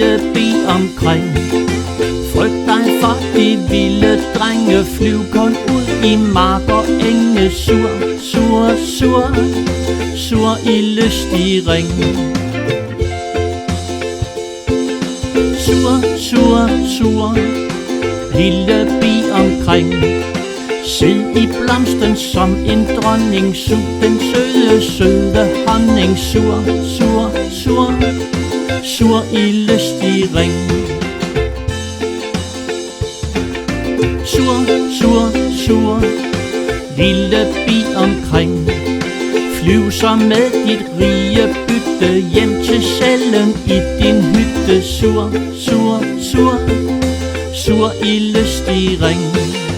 lille bi omkring. Frygt dig for de vilde drenge, flyv kun ud i mark og enge. Sur, sur, sur, sur i lystig ring. Sur, sur, sur, lille bi omkring. Sid i blomsten som en dronning, sug den søde, søde honning. Sur, sur, sur, sur i lystig ring. Sur, sur, sur, lille bi omkring. Flyv så med dit rige bytte hjem til cellen i din hytte. Sur, sur, sur, sur i lystig ring.